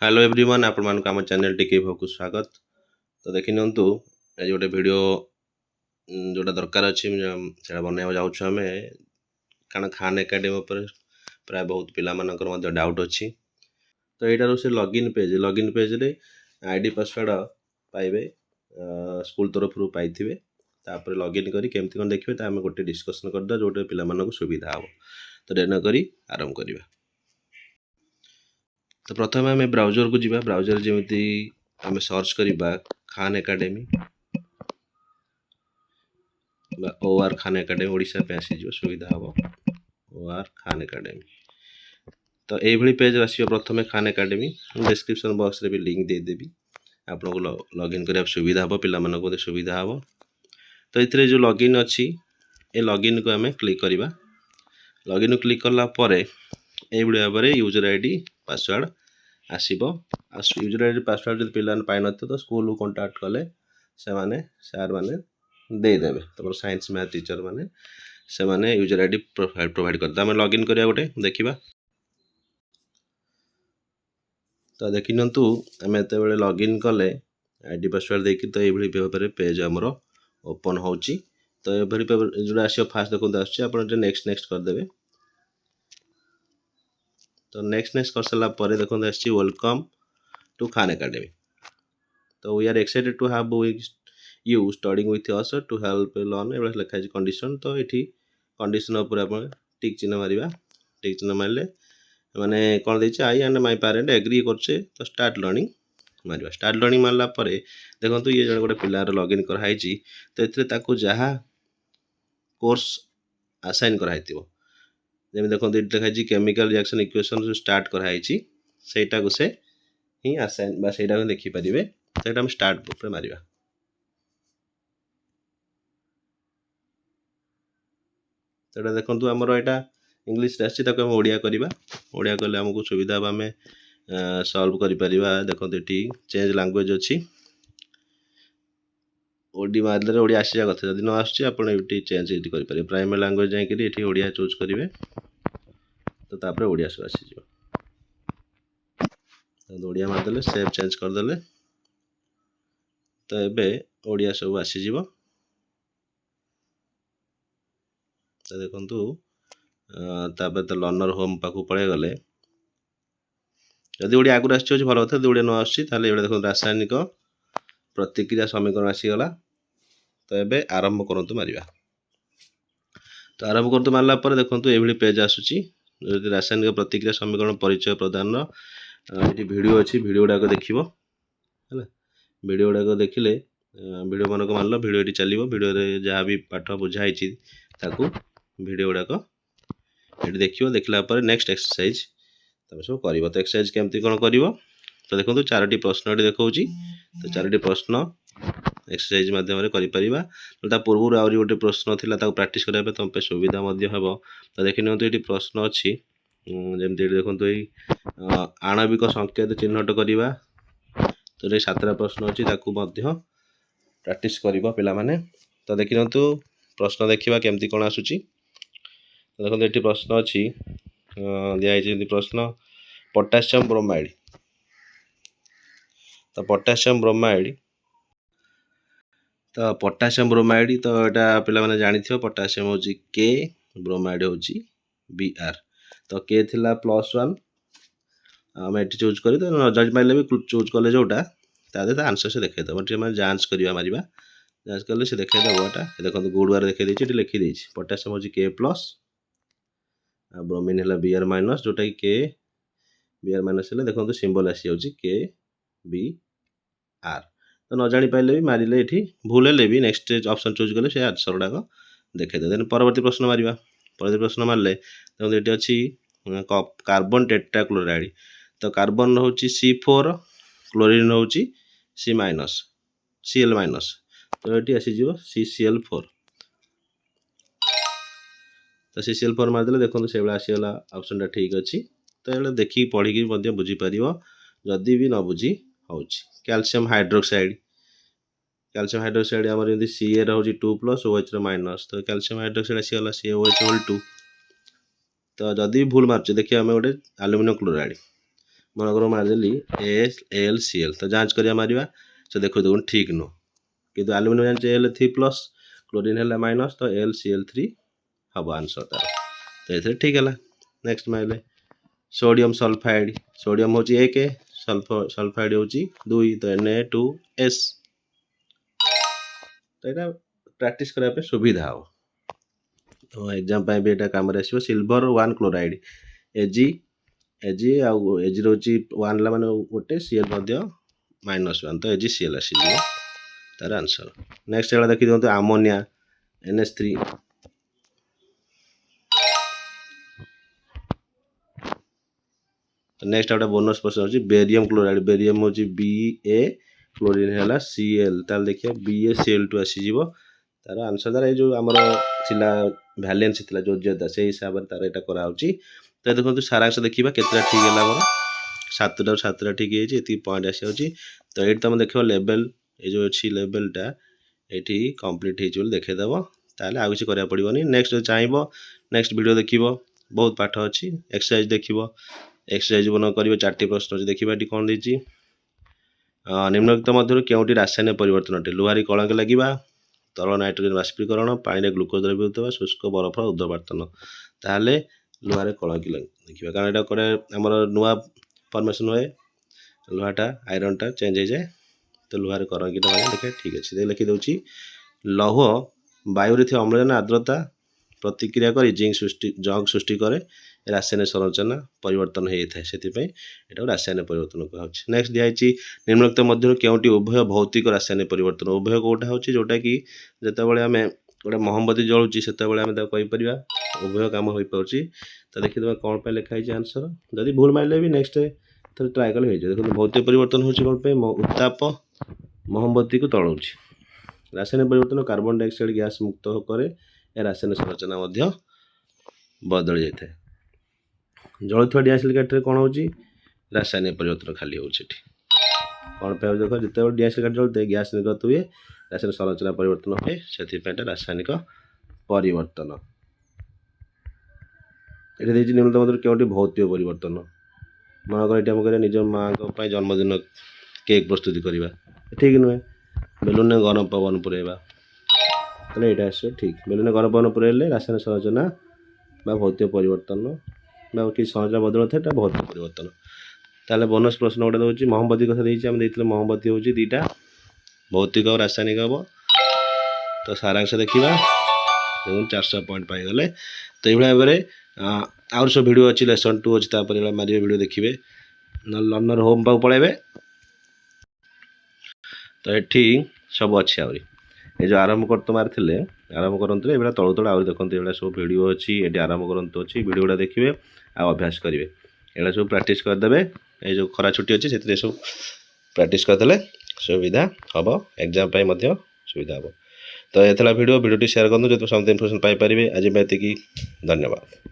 Hello everyone आपण मानक आम चैनल टी को स्वागत। तो देखि नियंतु आज गोटे वीडियो जोटा दरकार अच्छी से बनवा जाऊँ आम कारण खान एकेडमी पर प्राय बहुत पिला डाउट अच्छी। तो यहाँ से लॉगिन पेज रे आईडी पासवर्ड पाइबे स्कूल तरफ पाइबे तापर लॉगिन करी केमती कौन देखिए तो आम गोटे डिस्कसन करदे जो पिला सुविधा हम। तो डेन करी आरंभ करवा। तो प्रथम आम ब्राउजर को जीवा। ब्राउजर जमी आम सर्च करवा Khan academy OR Khan academy Odisha पे आसीज सुविधा हम ओआर खान एकेडमी। तो ये पेज आसो प्रथम खान एकेडमी डिस्क्रिप्शन बॉक्स रे भी लिंक देदेवी आपको लॉगिन करने सुविधा हम पिला सुविधा हम। तो ये जो लॉगिन अच्छी ये लॉगिन को आम क्लिक करवा। लॉगिन क्लिक कला ये भाव में यूजर आईडी पासवर्ड आसब। यूजर आईडी पासवर्ड जो पिला पाई न तो स्कूल को कंटाक्ट कले से माने सार माने देदेवे। तुम साइंस मैथ टीचर माने से माने यूजर आईडी प्रोवाइड करते आम लॉगिन करिया गोटे देखा। तो देखि नियंतु आम एत लॉगिन कले आईडी पासवर्ड देकी तो ये भाव में पेज आमर ओपन होची। तो ये जो आसो फास्ट देखते आस नेक्स्ट नेक्स्ट करदे। तो नेक्स्ट कर सारा देखते आस वेलकम टू खान एकेडमी। तो we are excited to have you studying with us to help learn ये लिखा है कंडीशन। तो ये कंडीशन उपर आप टिक चिन्ह मारिबा। टिक चिन्ह मारे माने कौन देछि आई एंड माय पेरेंट एग्री करछे। तो स्टार्ट लर्निंग मारिबा। स्टार्ट लर्निंग मारला परे देखंतु ये जण गोटे पिलार लॉगिन कराई छि। तो एथरे ताको जहा कोर्स असाइन कराइतिबो जेमि देखो लिखा है केमिकल रिएक्शन इक्वेशन जो स्टार्ट कराई सेटा को से ही असाइन बा सेटा को देखि परिबे। तो हम स्टार्ट पे मारिबा। तो देखो आमर यहाँ इंग्लीश आसी ओडिया करवा। ओडिया कले आमको सुविधा हम आम सल्व कर देखो ये चेंज लैंग्वेज अच्छी ओडी मारदे ओडिया आसा कथा जब न आसुची आप चेंज करेंगे प्राइमरी लैंग्वेज जाकि ओडिया चूज करेंगे। तो तापर ओडिया सब आसीज। तो ओडिया मारदे सेव चेंज करदे। तो ये ओडिया सब आसीज। तो देखु तापर तो लर्नर होम पाक पड़े गले जदि ओडिया आगुरी आसी भल कथा ओडिया न आसुची देखो रासायनिक प्रतिक्रिया समीकरण आसीगला। तो ये आरंभ करतु मारिबा। तो आरंभ करतु मारला पर देखो ये पेज आसूची जो रासायनिक प्रतिक्रिया समीकरण परिचय प्रदान ये वीडियो अच्छी वीडियो गुड़ाक देखिबो है। वीडियो गुड़ाक देखिले वीडियो मन को मानल वीडियो ये चलो वीडियो जहाँ भी पाठ बुझाई ताकू वीडियो गुड़ाक ये देखियो। देखला पर नेक्स्ट एक्सरसाइज तुम सब कर। तो एक्सरसाइज केमती कौन कर। तो देखो 4टी प्रश्न ये देखा। तो 4टी प्रश्न एक्सरसाइज मध्यम कर। तो पूर्व आहरी गोटे प्रश्न था प्रैक्टिस करने तुम पे सुविधा हम। तो देखि नियंतु ये प्रश्न अच्छी जमी देखो ये आणविक संकेत चिन्हट करवा। तो ये 7टा प्रश्न अच्छी प्रैक्टिस कर पिला माने। तो देखि नियंतु प्रश्न देखा केमती कौन आसूची। तो देखो ये प्रश्न अच्छी दिखाई प्रश्न पोटासियम ब्रोमाइड। तो पोटासियम ब्रोमाइड तो पोटासियम ब्रोमाइड तो यहाँ पे जानी पोटासियम हूँ के ब्रोमाइड हूँ Br। तो के थिला +1 आम ये चूज कर रिजल्ट पाइले भी चूज कले जोटा तादे आंसर से देखा टे मैं जांच करवा मारिबा। जांच कले से देखा यहाँ देखो गुड़वार देखा ये लिखिदे पोटासियम हूँ के+ ब्रोमीन है Br- जोटा कि के Br- देखो सिंबल आसी जाऊँगी के Br। तो न जानी पाइले भी मारिले ये भूल है भी नेक्स्ट ऑप्शन चूज कले से आंसर गुड़ाक देखते देन परवर्ती प्रश्न मारिबा। परवर्ती प्रश्न मारे देखो ये अच्छी कार्बन टेट्राक्लोराइड। तो कार्बन हूँ C4 क्लोरीन हूँ C- Cl-। तो ये आसीज CCl4। तो CCl4 मारदे देखो से आसीगला ऑप्शन ठीक अच्छी। तो ये देखिए पढ़ी बुझीपर जदि भी न बुझी हो। Calcium hydroxide. कैल्शियम हाइड्रोक्साइड आम जमी Ca हूँ 2+ OH-। तो कैल्शियम हाइड्रोक्साइड आसीगला CaOH 2। तो जदि भूल मार्च देखिए आम गोटे आलुमिनियम क्लोराइड मनकर मारिदेली AlCl तो जांच करिया मारिबा से देखो ठीक नो किंतु एल्युमिनियम जांच Al3+ क्लोरीन है माइनस तो AlCl3 हम आंसर तार तो ये ठीक है। नेक्स्ट माइले सोडियम सल्फाइड सोडियम हूँ 1 सल्फाइड हूँ 2 तो Na2S तो यहाँ प्रैक्टिस करने सुविधा हो तो एग्जाम भी यहाँ कम आसो सिल्वर 1 क्लोराइड Ag आउ Ag रोची 1 ला माने गोटे Cl -1 तो AgCl आसीଯିव तार आंसर। नेक्स्ट एला देखि दियंतु अमोनिया NH3 तो नेक्स्ट गोटे बोनस क्वेश्चन होची बेरियम क्लोराइड बेरियम होची Ba क्लोरीन है Cl ताल देखिए BaCl2 आसीजिव तार आंसर तार जो आमर थिला वैलेंस थिला जोज्यता से हिसाब से तार एटा करा होची तो देखो सारांश देखिबा केतरा ठीक है हमर 7 ठीक है ये पॉइंट आसी होची तो ये तुम देखो लेवल ये जो अच्छी लेवलटा ये कंप्लीट हो देखे देव ताले आ किसी करा पड़ोनी। नेक्स्ट चाहब नेक्स्ट वीडियो देखिबो बहुत पाठ अच्छी एक्सरसाइज देखिबो एक्सरसाइज बन कर 4टी प्रश्न अच्छी देखा ये कौन देती निम्नलिखित मध्य केउटी रासायनिक परिवर्तन अटे लुहारी कलंक लगिबा तरल नाइट्रोजन बाष्पीकरण पानी ग्लुकोज द्रव्य शुष्क बरफर उर्ध्वपातन ताले लुहारे कलंक देखिए कारण यहाँ कड़े आमर नुआ फर्मेसन हुए लुहाटा आयरनटा चेंज हो जाए तो लुहारे कलंकिटा माने देखे ठीक अच्छे लिखिदे लौह वायु थी अम्लजान आर्द्रता प्रतिक्रिया कर जंग सृष्टि करे रासायनिक संरचना परिवर्तन होता है से रासायनिक परिवर्तन कहुच्छे। नेक्स्ट दिखाई निम्नलिखित मध्य केउटी उभय भौतिक रासायनिक परिवर्तन उभय कौटा हो जोटा कि जितेबाला आम गोटे मोहम्बती जलुची से कहीपर उभय कम हो पार्टी तो देखिए कौन पर लिखाई आंसर जदि भूल मारे भी नेक्स्ट थोड़ा ट्राए कले देखो भौतिक परिवर्तन हो कौन पे उत्ताप मोहम्बती को तलाऊँच रासायनिक परिवर्तन कार्बन डाइऑक्साइड गैस मुक्त करे रासायनिक संरचना बदल जाए। जलुआ डीएसएल कौन हो रासायनिक परिवर्तन खाली हो कौन पे देख जिते डीएसएल जलते गैस निर्गत हुए रासायनिक संरचना परिवर्तन हुए से रासायनिक परिवर्तन। ये निम्नलिखित मध्य केउटी भौतिक परिवर्तन मनकर ये आम निज माँ जन्मदिन केक प्रस्तुति करवा ठीक नुहे बेलून गरम पवन पुरेबा तो यहाँ आस ठीक बेलून गरम पवन पुरेले रासायनिक संरचना भौतिक परिवर्तन कि संरचना बदल था भौतिक परिवर्तन। ताले बोनस प्रश्न गोटे दूसरी मोहम्बती कथा देते मोहम्बती हूँ 2टा भौतिक और रासायनिक हम तो सारांश देखा 400 पॉइंट पाईगले तो ये भाव में आउर सब वीडियो अच्छी लेसन 2 अच्छी मारे वीडियो देखिए लर्नर होम पाक पलैबे तो ये सब अच्छी आहरी ये जो आरंभ करते मारे आरंभ करते ये तलु तलु आहरी देखते ये सब वीडियो अच्छी ये आरंभ करते अच्छी वीडियोटा देखिए आ अभ्यास करेंगे ये सब प्रैक्टिस करदे ये जो खरा छुट्टी अच्छी से सब प्रैक्टिस करदे सुविधा हम एग्जाम सुविधा हम तो ये वीडियोटी शेयर करूँ जो समस्त इनफर्मेशन पाइपर आज मैं धन्यवाद।